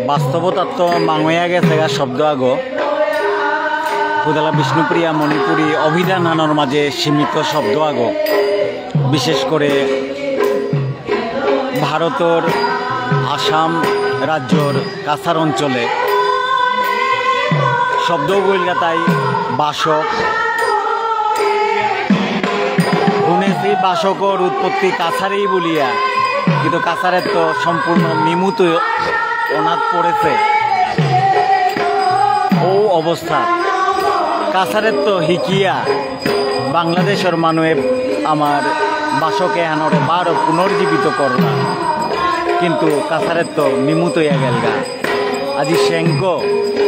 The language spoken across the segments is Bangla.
বাস্তবতার তো মাঙয়া গেছে গা শব্দ আগো পুদালা বিষ্ণুপ্রিয়া মণিপুরী অভিধান আনার মাঝে সীমিত শব্দ আগো বিশেষ করে ভারতের আসাম রাজ্যর কাছার অঞ্চলে শব্দ বললে তাই বাসক শুনেছি বাসকর উৎপত্তি কাছারেই বলিয়া কিন্তু কাছারের তো সম্পূর্ণ নিমুত অনাথ পড়েছে ও অবস্থা কাছারের তো হিকিয়া বাংলাদেশের মানুষে আমার বাসকে আনরে বারো পুনর্জীবিত করলাম কিন্তু কাছারের তো নিমুত হইয়া গেল গা আজি শ্যাঙ্ক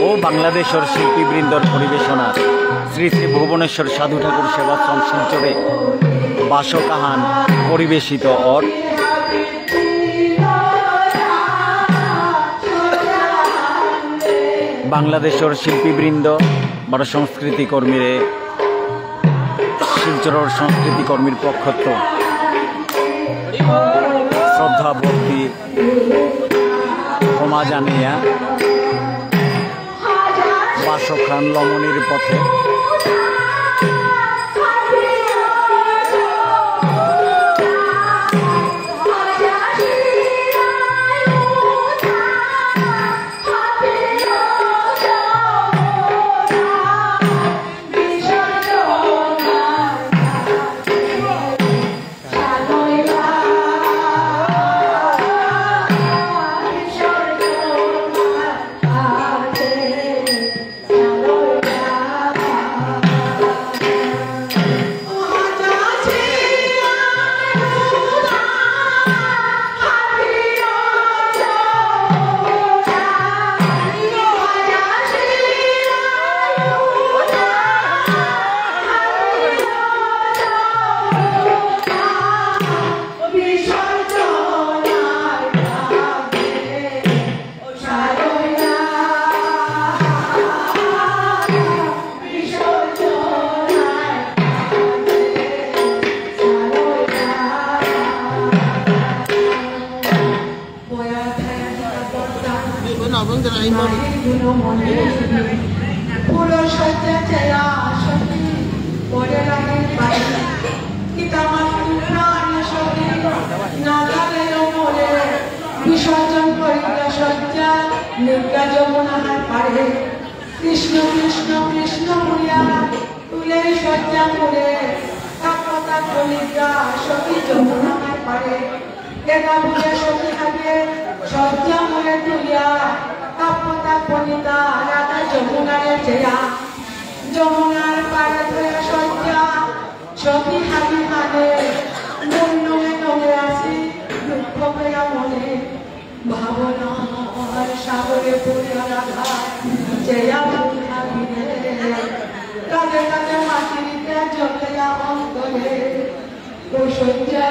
ও বাংলাদেশের শিল্পীবৃন্দর পরিবেশনার শ্রী শ্রী ভুবনেশ্বর সাধু ঠাকুর সেবাশ্রম শিলচরে বাসকাহান পরিবেশিত অর বাংলাদেশের শিল্পীবৃন্দ বড় সংস্কৃতি কর্মীরে শিলচরের সংস্কৃতি কর্মীর পক্ষত শ্রদ্ধা ভক্তি ক্ষমা জানিয়া বাসখান লমনির পথে বিসর্জন করিয়া সজ্জা নির্গা যমুনার পারে কৃষ্ণ কৃষ্ণ কৃষ্ণ বলিয়া তুলে সজ্জা করে কাপতা কলিকা সখী যমুনার পারে একা বলিয়া সখী থাকে সজ্জা মরে তুলিয়া কাপতা কলিকা রাধা যমুনারে জেয়া যমুনার পারে ধরে সজ্জা সখী হাবি মানে মন নমে নমে আসি দুঃখ পেয়া মনে ভাবনার সাগরে পড়িয়া রাধা জয়া ভাবিনে কাঁদে কাঁদে মাটিতে জলেয়া অন্তরে ও সজ্জা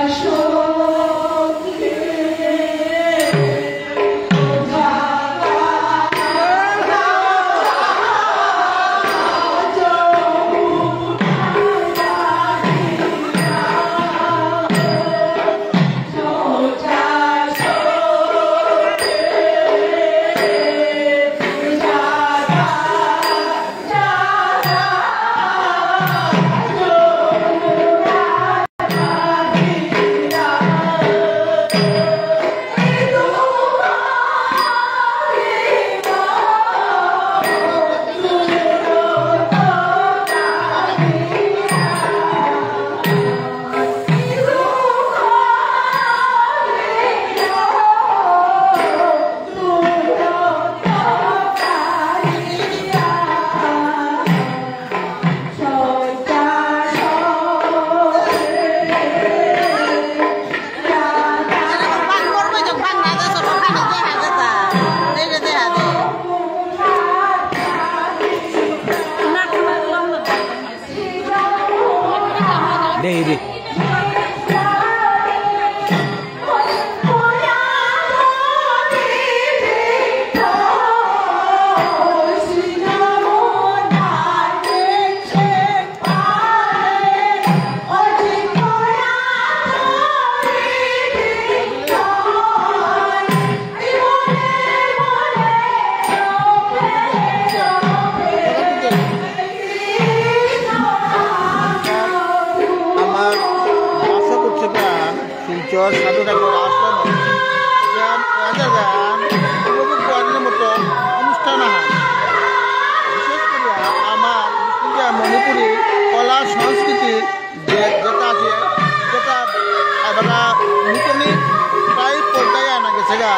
David. সাধু ঠাকুর আসলেন উপভোগ করার মতো অনুষ্ঠান আহান বিশেষ করে আমার মণিপুরি কলা সংস্কৃতি যেটা আছে যেটা এবার নতুন প্রায় পর্যায়ে আনা গেছে গা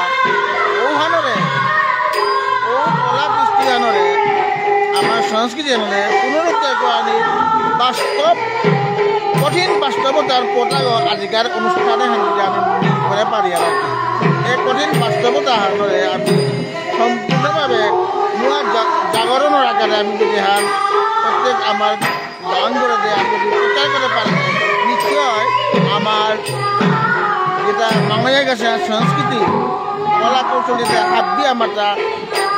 ওখানরে ও কলা কৃষ্টি আনরে আমার সংস্কৃতি আনলে পুনরুদ্ধার আনি বাস্তব কঠিন বাস্তবতার পটাগ আজিকার অনুষ্ঠানে আমি করে পারি আর এই কঠিন বাস্তবতা হানরে আমি সম্পূর্ণভাবে নূয়া জাগরণের আকারে আমি যদি হান প্রত্যেক আমার গান করে দিয়ে আমি যদি প্রচার করে পারি নিশ্চয় আমার যেটা বাংলায় গেছে সংস্কৃতি কলা কৌশলীতে হাত দিয়ে আমার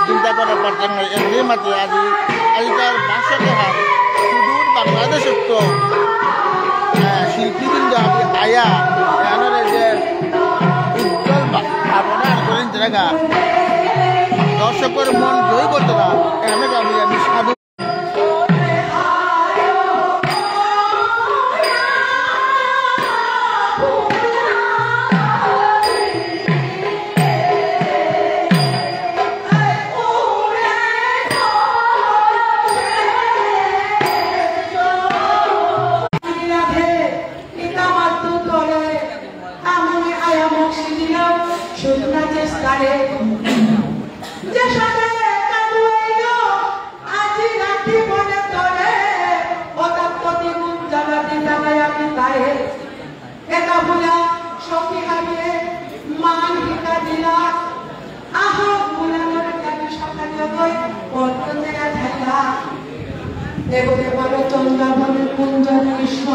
চিন্তা করা পারতাম না এমনি মাত্র আজিকার ভাষাতে হাত সুদূর বাংলাদেশের তো শিল্পীবৃন্দ আমি আয়া এখানে যে উজ্জ্বল ভাবনা করেন জায়গা দর্শকের মন জয় করতে না এখানে আমি সাধু চন্দ্রাবনের কুঞ্জ কৃষ্ণ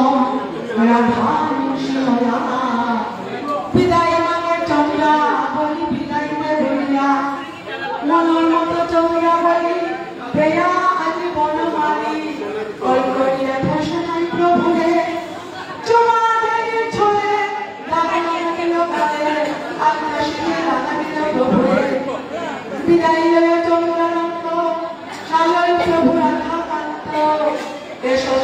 রাধা বিদায় মানে চন্দ্রা বলি বিদায় বলিয়া মনের মতো চন্দ্রা বলি প্রেয়া আজি বনমালী কলকরিয়া ঘোষণায় প্রভুরে চমাদের ছলে দাঁড়ানো গেল গায়ে আকাশে রাধাবিল প্রভুরে বিদায় লয়ে চন্দ্রানন্দ সালয় প্রভু রাধা কান্ত এসব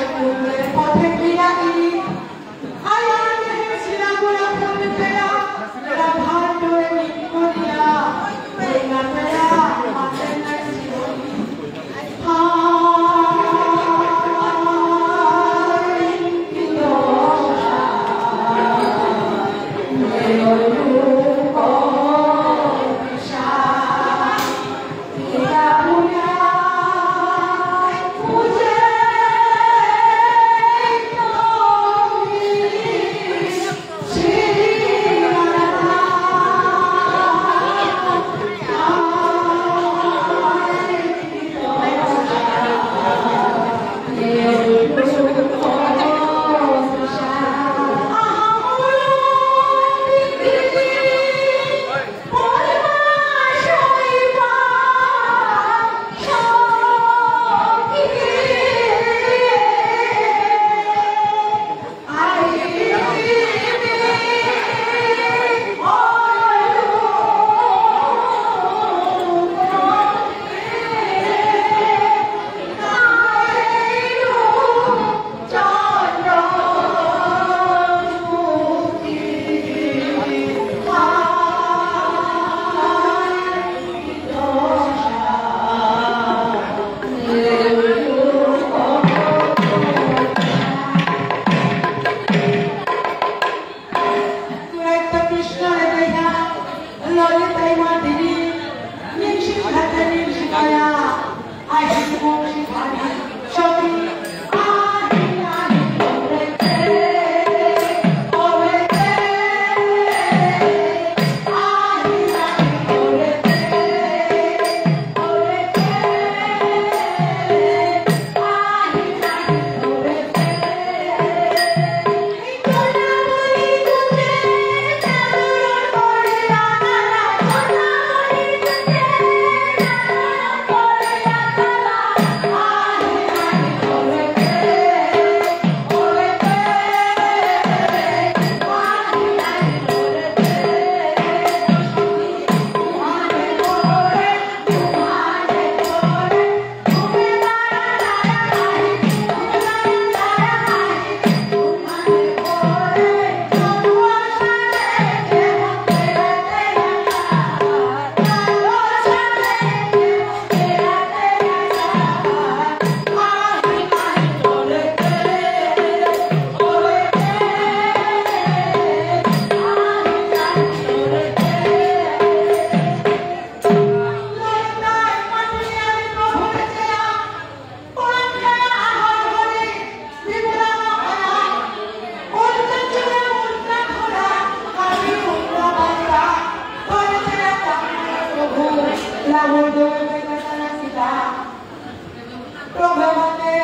প্রভেমতে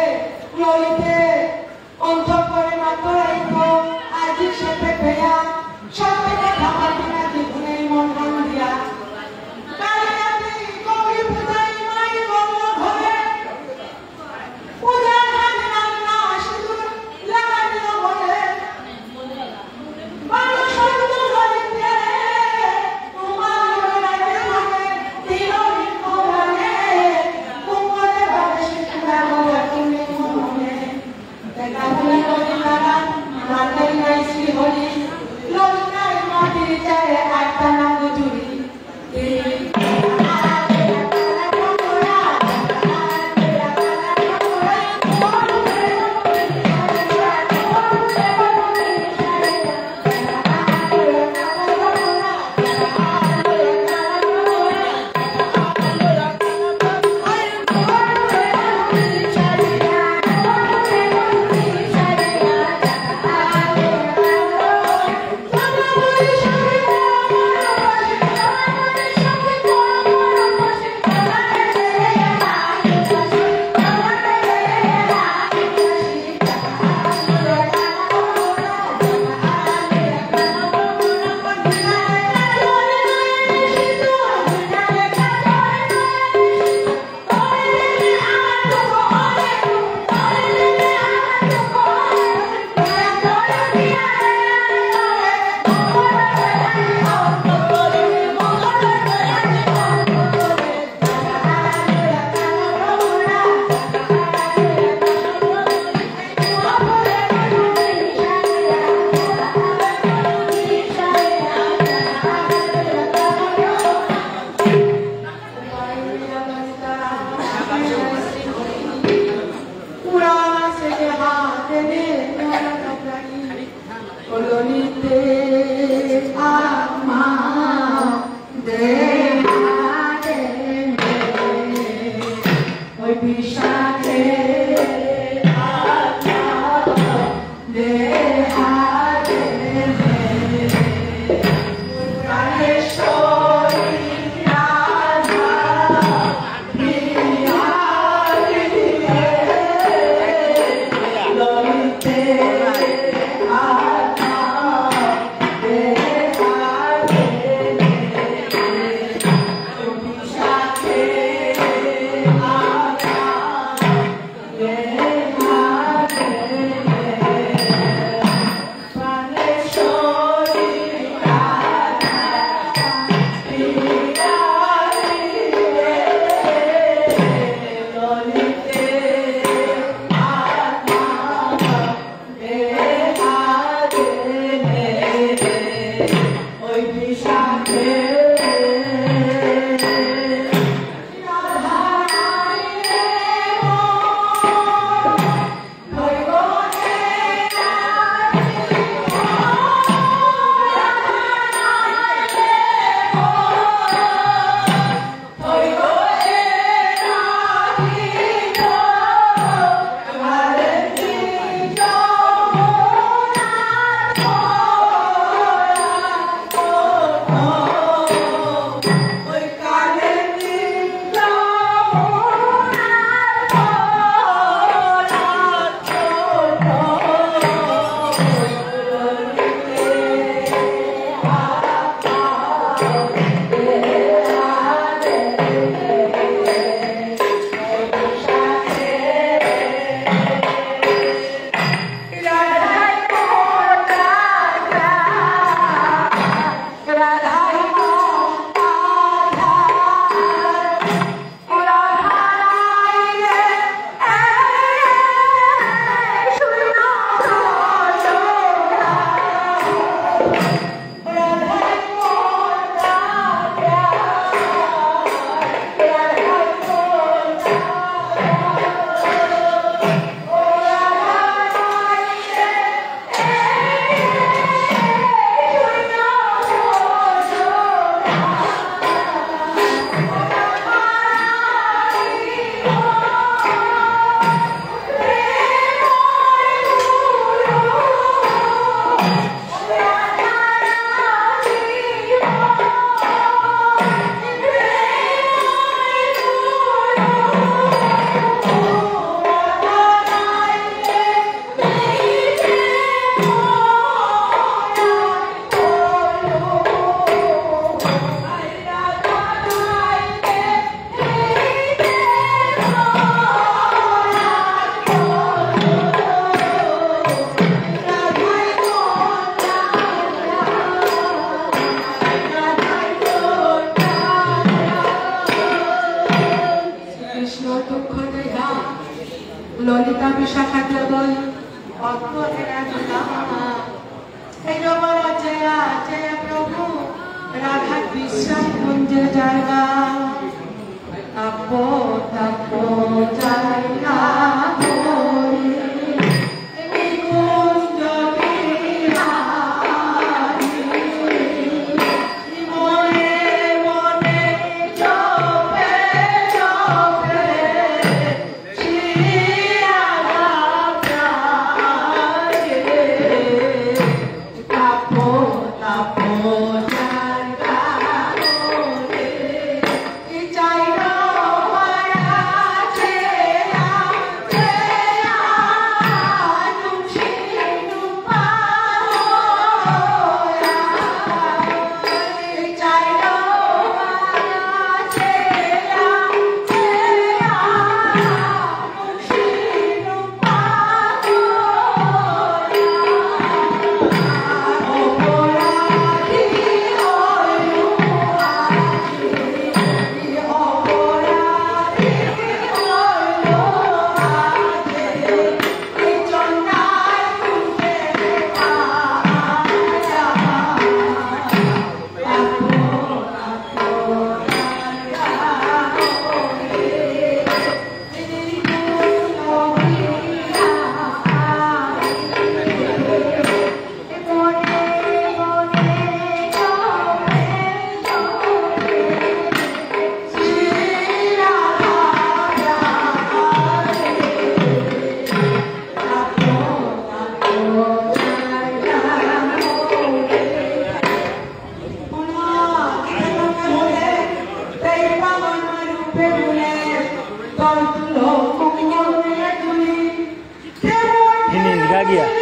ললিতে অন্তঃকরে মাত্র আজি সেতে পেয়া সত্যকে খাবার বিনা জীবনে মন মন দিয়া কালিয়াতি কবি পূজাই মাই বঙ্গ ঘরে পূজার হাতে রান্না সিঁদুর লাগাইল বলে মানুষ সত্য ধরিতে তোমার রাতে মনে দিল মনে কুমলে ভাবে শিখা বলে তুমি মনে দেখা বলে ললিতারা মাতাই নাই শ্রী হরি ললিতার মাটির চায়ে আটখানা গুজুরি করে রাখলাম এই রবার জয়া জয়া প্রভু রাধা বিশ্রাম কুঞ্জের জায়গা তাপো তাপো জায়গা गया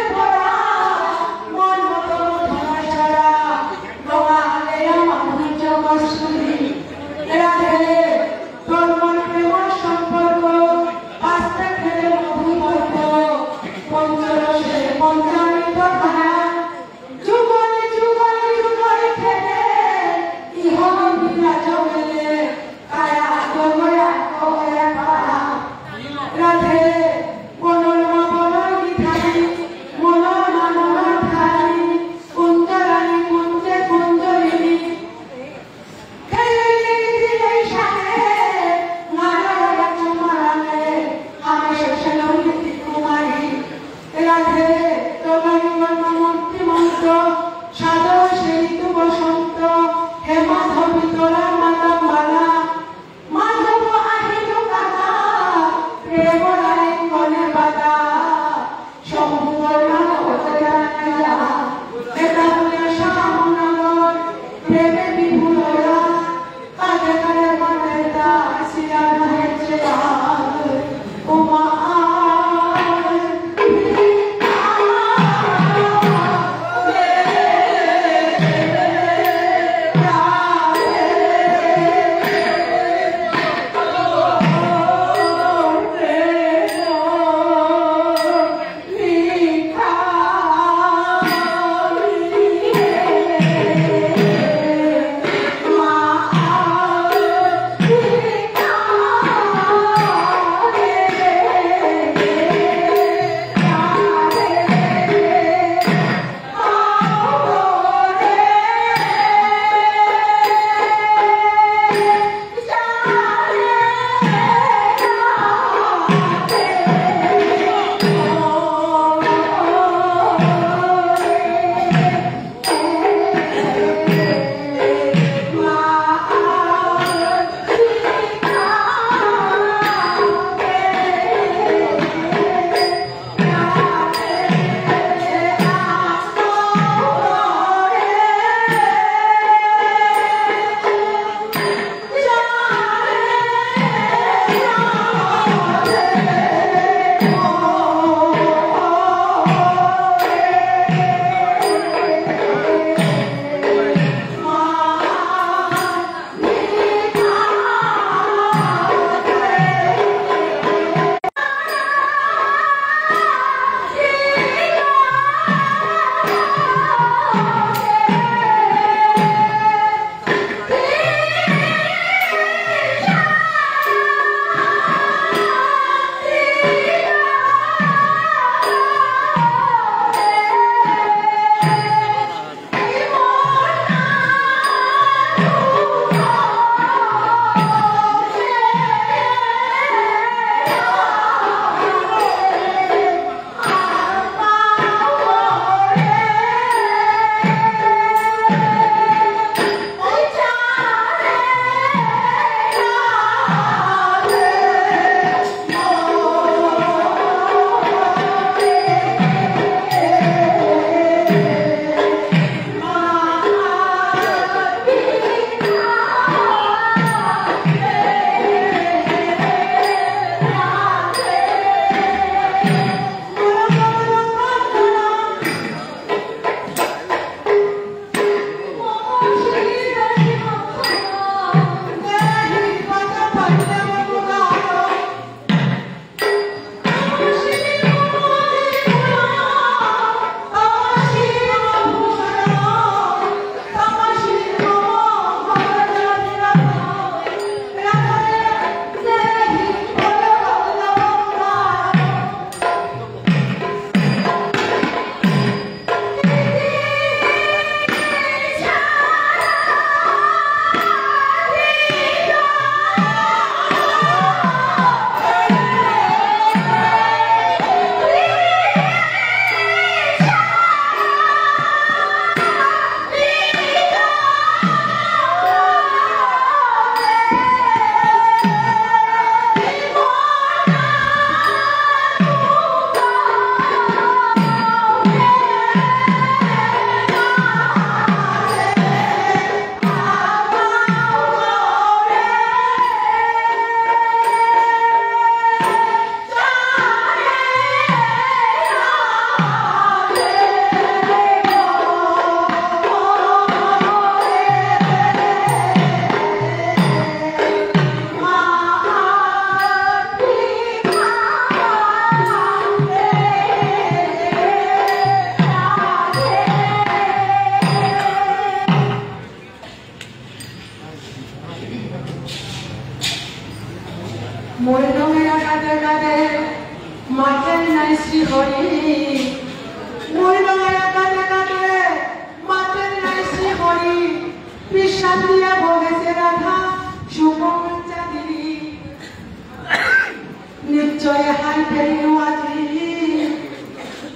নিশ্চয় হাই ফেরিও আজি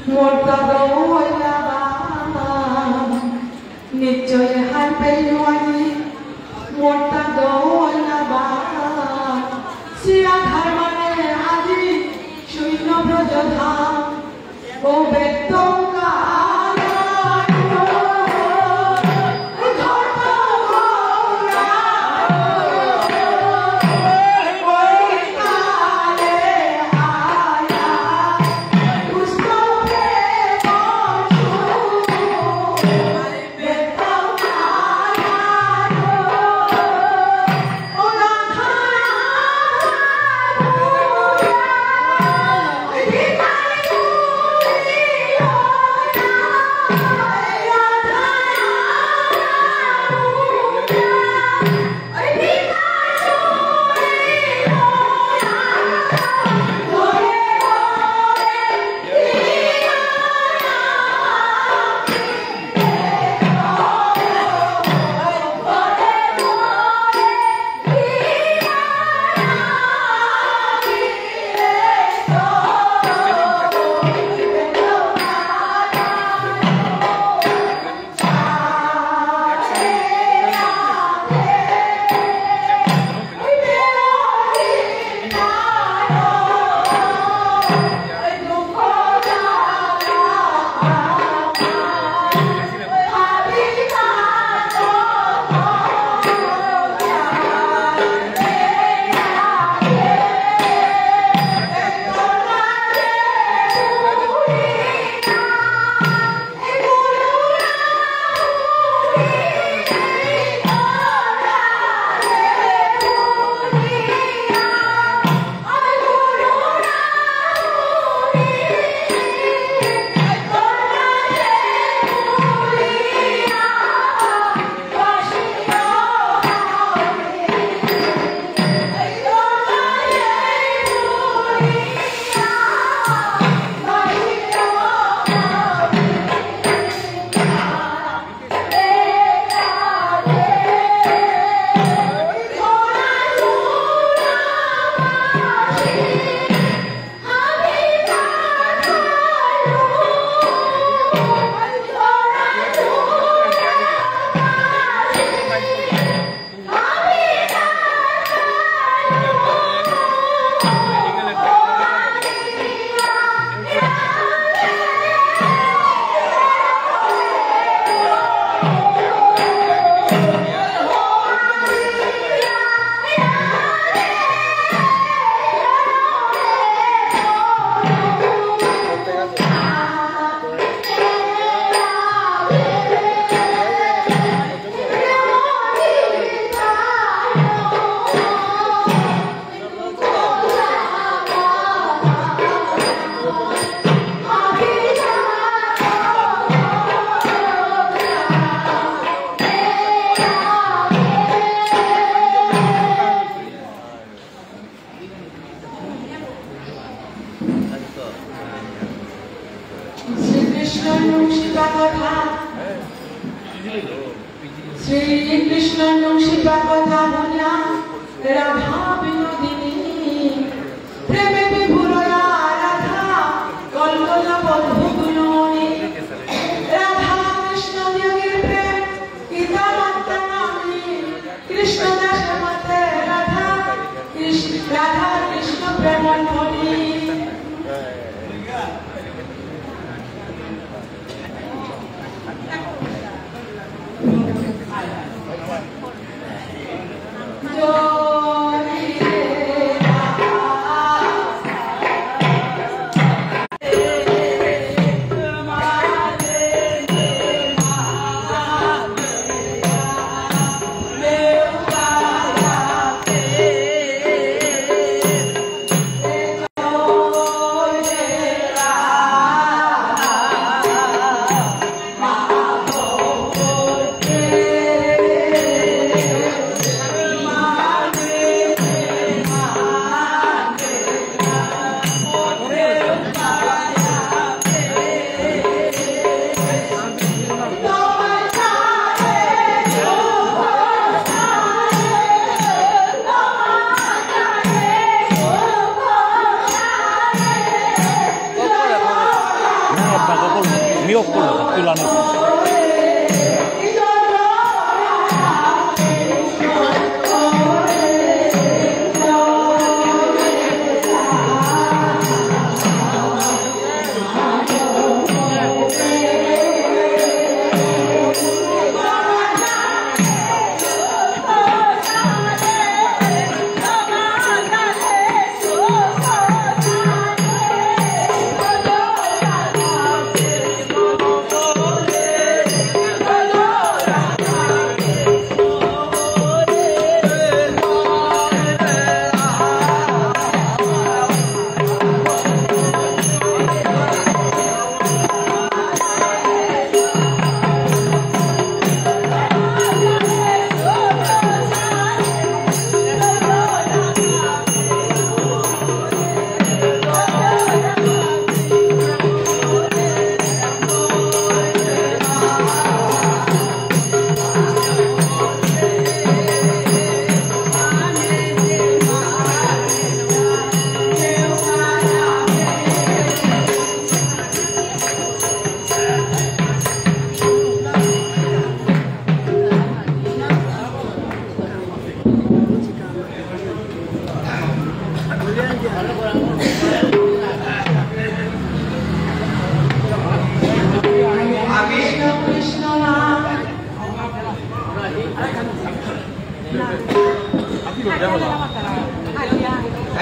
মোরতা দৌলাবা নিশ্চয় হাই ফেরিও আজি মোরতা দৌলাবা শিরাধার মানে আজি শূন্য ব্রজধাম ও বেদকা শ্রীকৃষ্ণ শিবা কথা বলিয়া রাধা বিনোদিনী প্রেমে বিভুরয়া রাধা কল্পনা বন্ধু গুণমণি রাধা কৃষ্ণ যোগীর প্রেম গীতা মাতা নামী কৃষ্ণ দাস মতে রাধা কৃষ্ণ প্রেম ধনী নিয়োগ করলো তুলানো।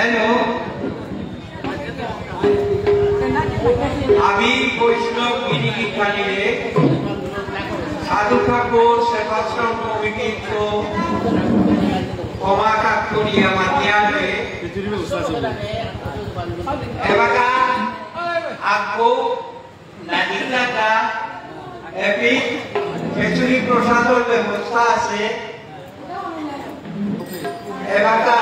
हेलो আমি বৈষ্ণব গিরি খালিয়ে সাধু ঠাকুর সেবাশ্রম কমিটির তো ক্ষমা কাকুরিয়া মাতিয়ালে এবাকা আকো নাদিকাটা এপি খেচুরি প্রসাদর ব্যবস্থা আছে এবাকা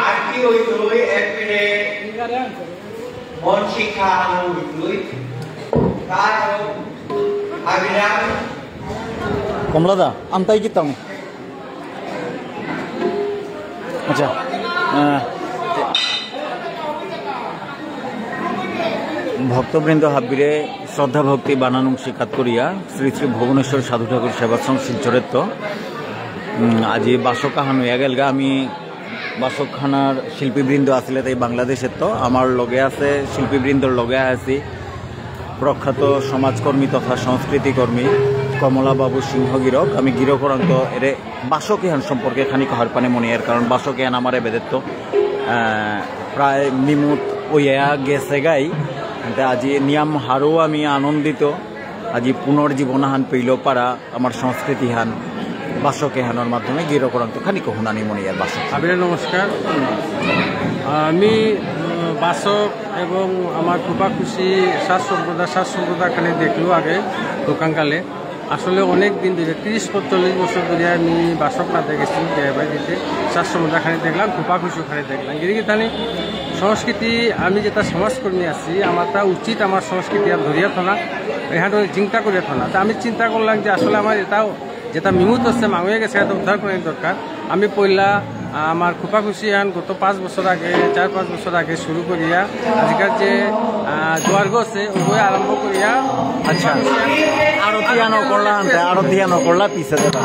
আর কি হইতই এপিনে মন শিক্ষা আনো হইতই তার আবিরাম কমলাদা আমতাই কিতাম আচ্ছা ভক্তবৃন্দ হাব্বিরে শ্রদ্ধা ভক্তি বানানুং শিকাত করিয়া শ্রী শ্রী ভুবনেশ্বর সাধু ঠাকুর সেবাশ্রম শিলচরের তো আজি বাসকাহানো এগেলগা আমি বাসকখানার শিল্পীবৃন্দ আসলে তাই বাংলাদেশের তো আমার লগে আছে শিল্পীবৃন্দর লগে আছি প্রখ্যাত সমাজকর্মী তথা সংস্কৃতিকর্মী কমলাবাবু সিংহ গিরক আমি গিরকরান্ত এর বাসকেহান সম্পর্কে খানি কহার পানে মনে এর কারণ বাসকেহান আমার বেদেত্ব প্রায় নিমুত ওইয়া গেছে গাই আজি নিয়াম হারও আমি আনন্দিত আজি পুনর্জীবনাহান পেইল পারা আমার সংস্কৃতিহান বাসকেহানোর মাধ্যমে গিরকরান্ত খানি কহুনানি মনে এর বাসক আবির নমস্কার আমি বাসক এবং আমার খুপা খুশি শ্বাস সম্প্রদায়খানে দেখলো আগে দোকানকালে আসলে অনেক দিন ধরে 30-40 বছর ধরে আমি বাসক না দেখেছি দেবাই দিতে শ্বাস সম্প্রদায়খানে দেখলাম খুপা খুশি ওখানে দেখলাম গিরিগিতানি সংস্কৃতি আমি যেটা সমাজকর্মী আছি আমার তা উচিত আমার সংস্কৃতি আর ধরিয়া থানা এখানে চিন্তা করিয়া থানা তা আমি চিন্তা করলাম যে আসলে আমার এটাও যেটা মিমুত হচ্ছে মাঙুয়ে গেছে এটা উদ্ধার করার দরকার আমি পয়লা আমার খুপা খুশি আন গত 5 বছর আগে 4-5 বছর আগে শুরু করিয়া আজকাল যে জোয়ার্গ আছে ওগুলো আরম্ভ করিয়া আচ্ছা আরতিয়ানো করলা পিছে দেবা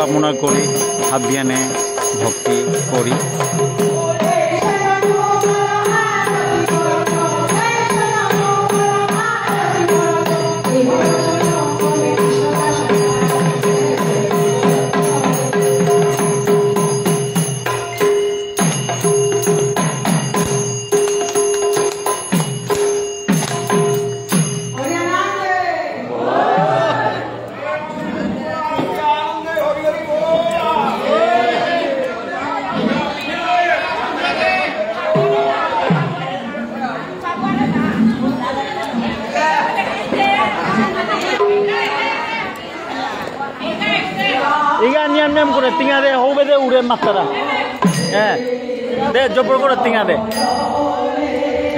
কামনা করি, হাবিয়ানে ভক্তি করি। ইগা নিয়ম নিয়ম করে টিঙা দে হবে দে উড়ে মাত্রা হ্যাঁ দে জবর করে টিঙা দে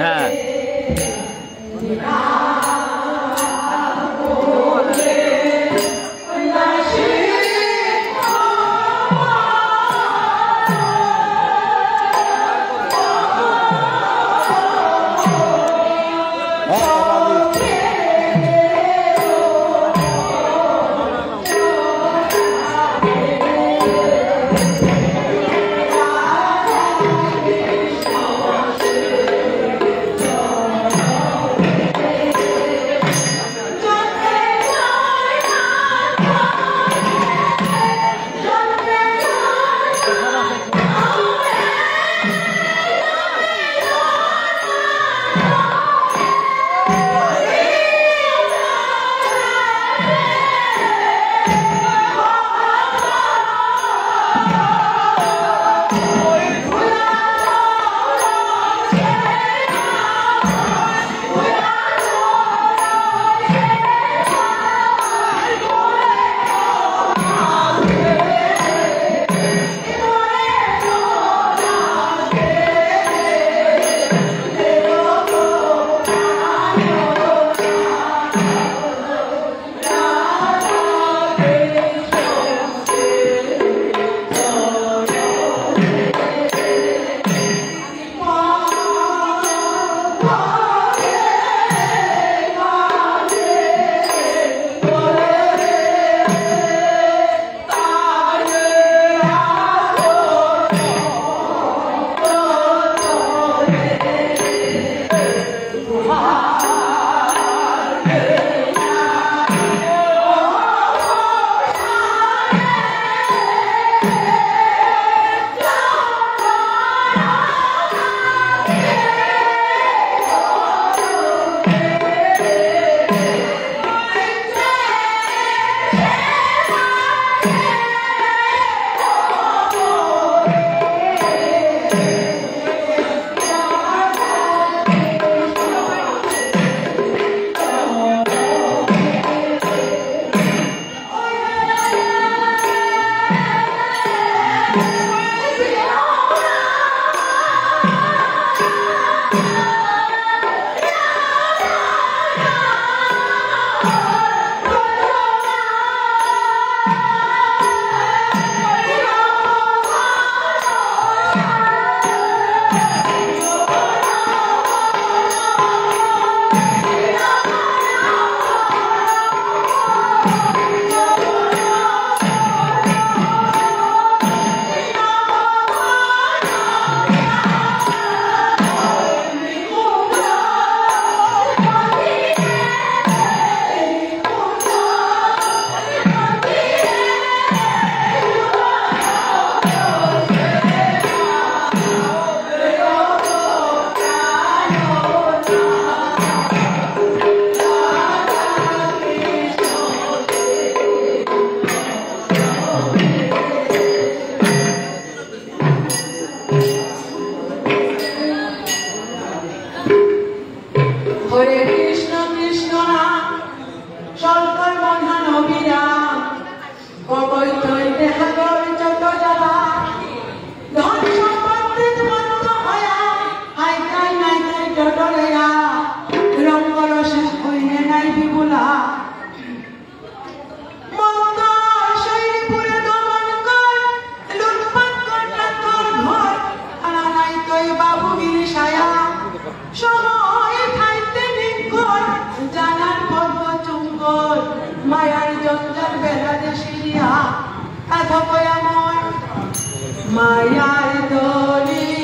হ্যাঁ অথবয়াময় মায়ার দলি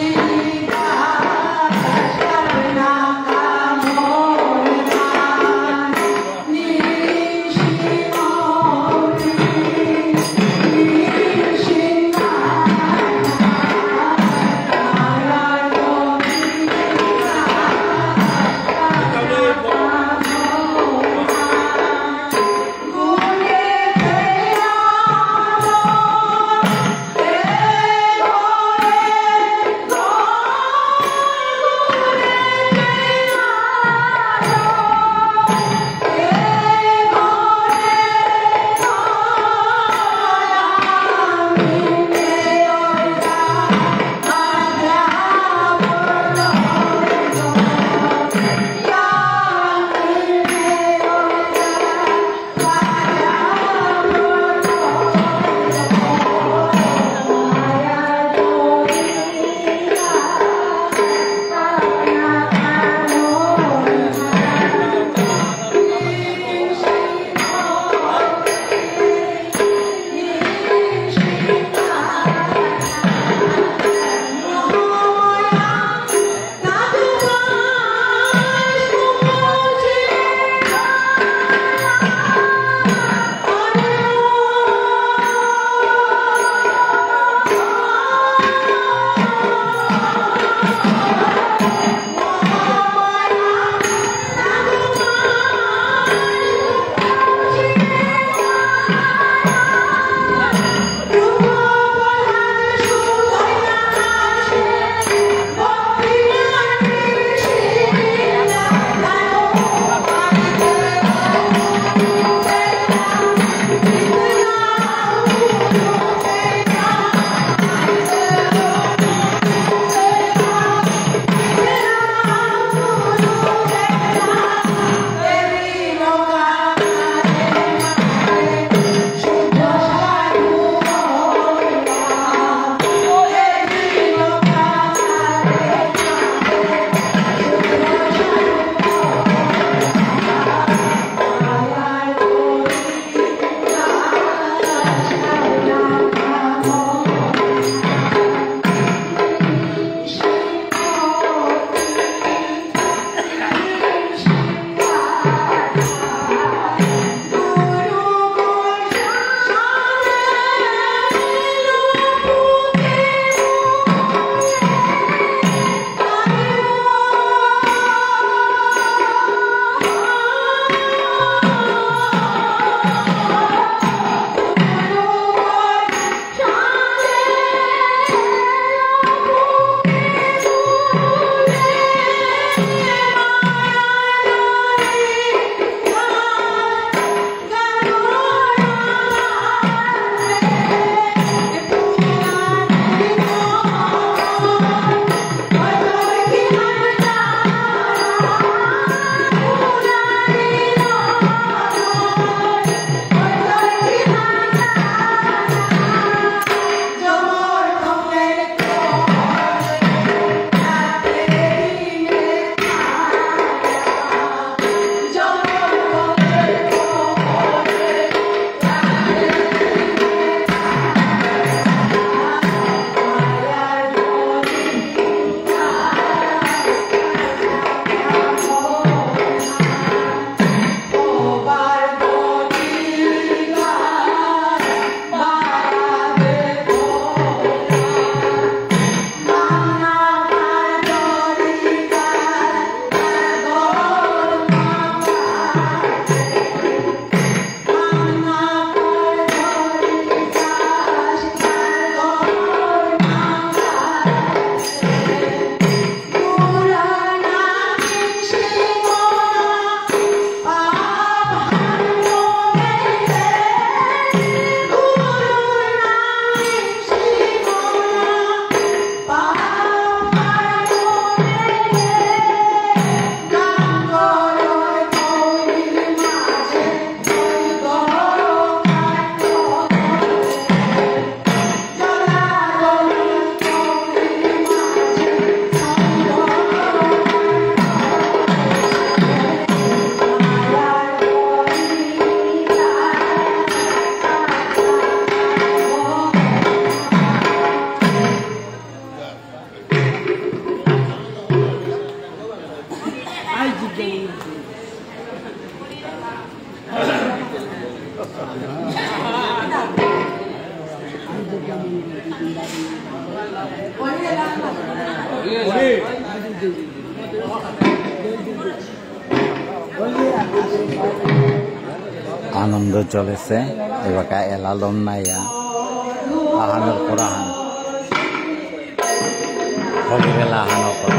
Oh আনন্দ চলেছে এবার এলালম নাইয়া আহানোর পর আহান হলিবেলা আহানোর পর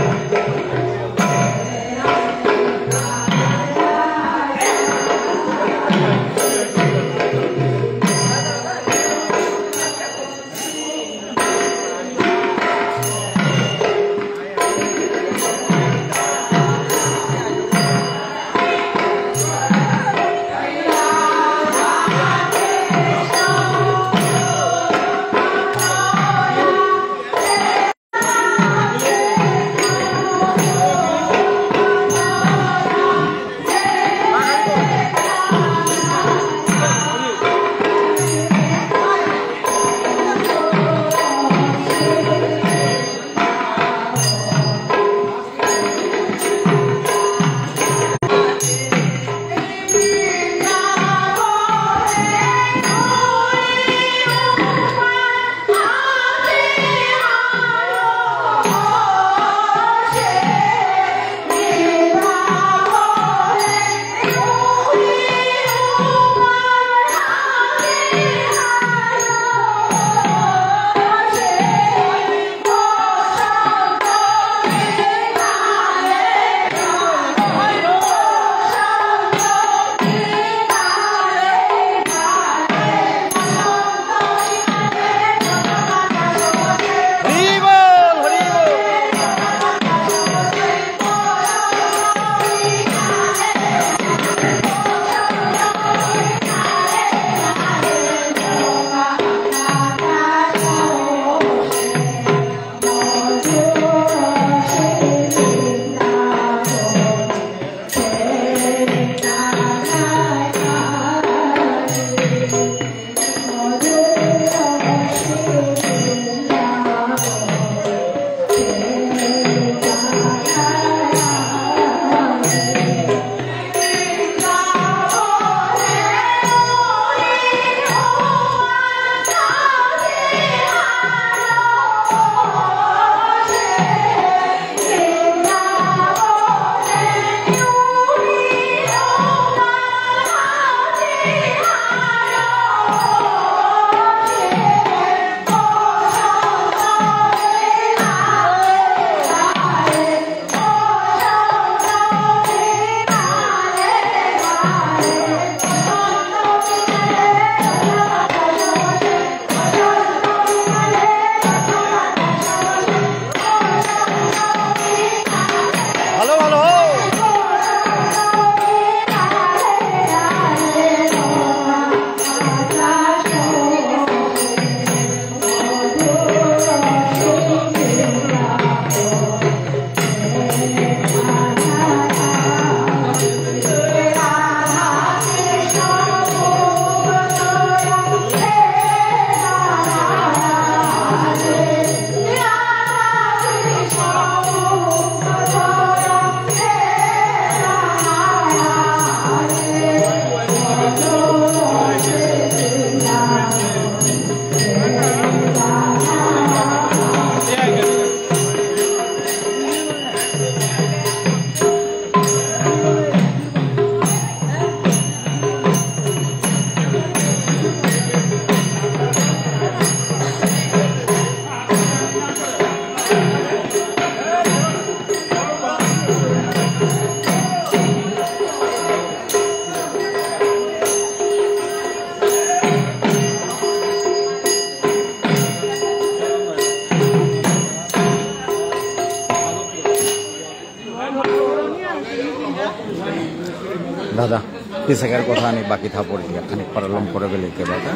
दादा पिसकर কথা নেই বাকি থা পড়ে গিয়া খানিক পারলম করে গেলে কে দাদা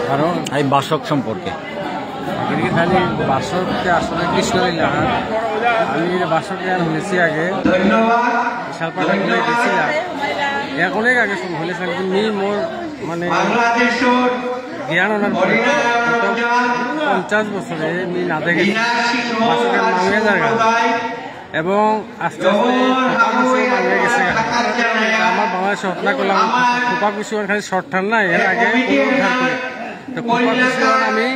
কারণ এই বাসক সম্পর্কে খালি বাসককে আসলে কৃষ্ণলীলা আমি বাসককে আর শুনেছি আগে শালপাটা ঘুরে গেছিলাম অনেক আগে শুরু হয়েছিল কিন্তু মোর মানে জ্ঞান ওনার পরে 50 বছরে আমি না দেখেছি বাসকের নামে জায়গা এবং আস্তে আস্তে খোপাকুচি মারিয়ে গেছে। আমার বাংলাদেশে হত্যা করলাম খোপাকুচি খালি শর্ট টার্ম নাই, এর আগে পুনরুদ্ধার করি। তো খোপাকুচি আমি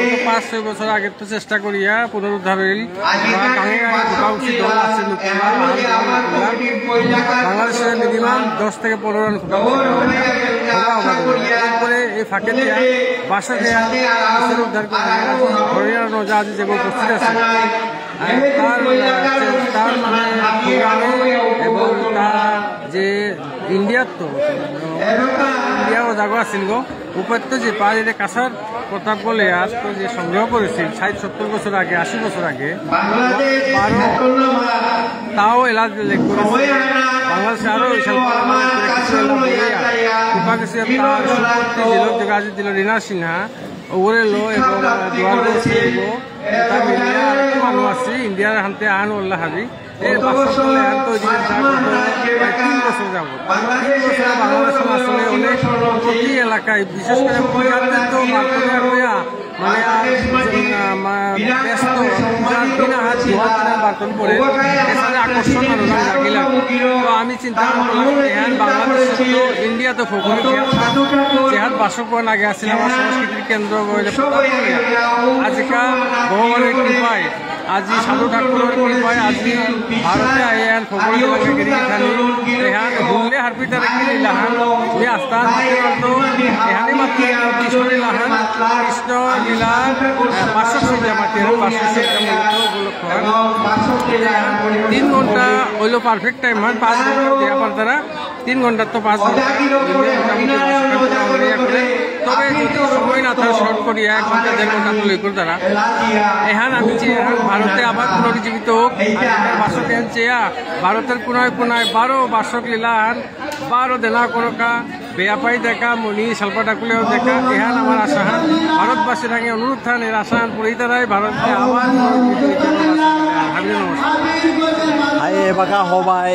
গত 5-6 বছর আগে তো চেষ্টা করিয়া পুনরুদ্ধার হইল। খোপাকুচি দল আছে বাংলাদেশে মিনিমাম 10 থেকে 15 রান করে এই ফাঁকে দিয়া বাসা দেওয়া উদ্ধার করে হরিয়ানা নজা আজি যেগুলো উপস্থিত আছে তার মানে এবং তার যে ইন্ডিয়ার তো ইন্ডিয়াও জাগো আছিল গো উপাত্য যে পাঁচ কাছার প্রতাপ বলে আজ তো যে সংগ্রহ করেছিল 60-70 বছর আগে 80 বছর আগে তাও এলাজ লেখ করেছে বাংলাদেশে আরো খোপাকুচি তার দিল যোগাযোগ দিল রিনা সিনহা ওরে লো এবং দুয়ার তা মিলিয়ে আরেকটু মানুষ আছে ইন্ডিয়ার হাতে আন উল্লাহ হাবি এই বাস্তবলে তো 3 বছর যাব 3 বছর বাংলাদেশের আসলে অনেক প্রতি এলাকায় বিশেষ করে পূজাদের তো মার্কেটে হইয়া মানে ব্যস্ত পূজার দিন হাত ধোয়া বার্তন পরে এছাড়া আকর্ষণ মানুষ জাগিলা। তো আমি চিন্তা করলাম এহান বাংলাদেশ তো ইন্ডিয়া তো ফোকরি যেহাত বাসকন আগে আসছিল আমার সংস্কৃতির কেন্দ্র আজিকা ভগবানের কৃপায় আজি সাধু ঠাকুরের কৃপায় আজি ভারতে আইয়ান ফোকরি এখানে এহান হুললে হারপিতা রেখে লাহান যে আস্থান তো এখানে মাত্র কৃষ্ণ লাহান কৃষ্ণ লীলা 500 মাটি 500 উপলক্ষ 3 ঘন্টা হইলো পারফেক্ট টাইম হয় 5 ঘন্টা দেওয়া পার তারা 3 ঘন্টার তো 5 ঘন্টা তবে যদি সময় না থাকে শর্ট করি 1 ঘন্টা 1.5 ঘন্টা তুলে করে তারা এখান আমি ভারতে আবার পুনর্জীবিত হোক বাসক এখান চেয়া ভারতের কোনায় কোনায় 12 বাসক লীলাহান 12 দেনা করকা বেয়াপাই দেখা মণি শালপা ডাকুলেও দেখা এহান আমার আশাহান ভারতবাসীর আগে অনুরোধ থান এর আশাহান পরিতারাই ভারতকে আবার হাই এবাকা হবাই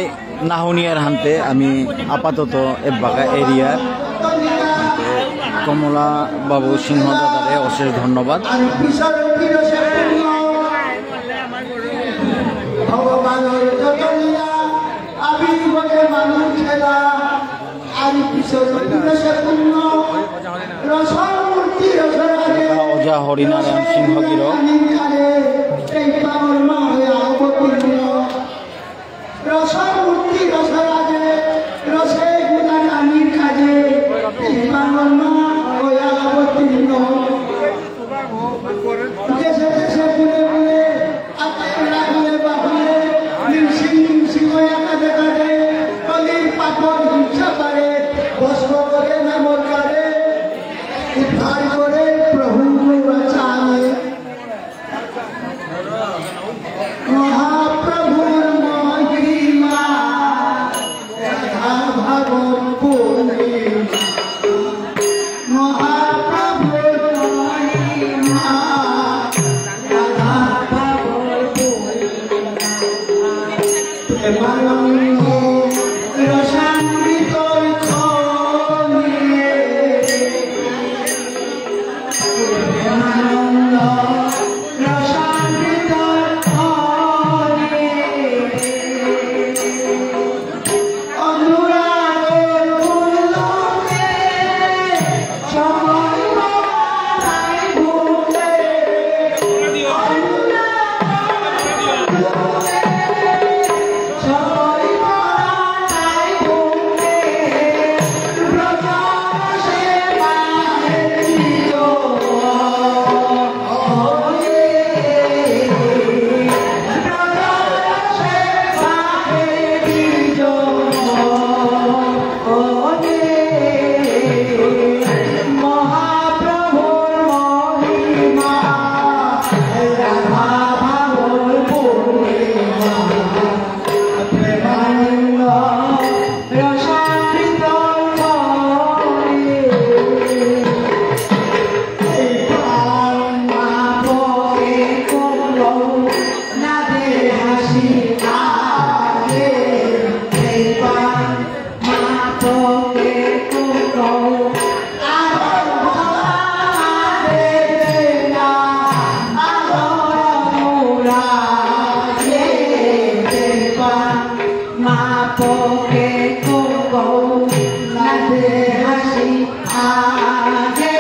নাহুনিয়ার হান্তে আমি আপাতত এবাকা এরিয়ার কমলা বাবু সিংহ দাদারে অশেষ ধন্যবাদ। অজা হরিনারায়ণ সিংহগির মা পোকে কুঙ্গো নাচে হাসি আগে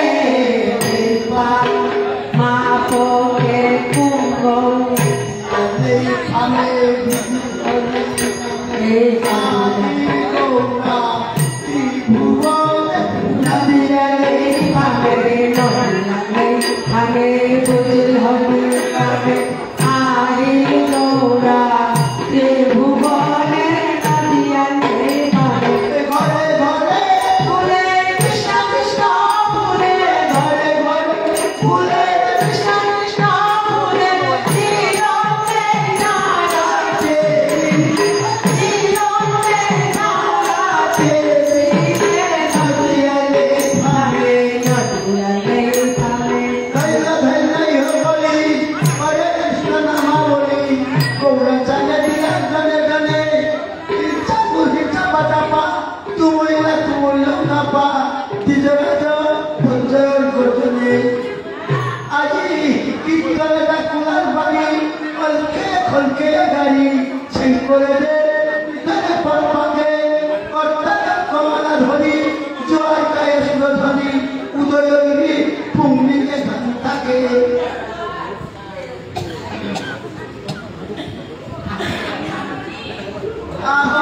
মা পোকে কুঙ্গো আহ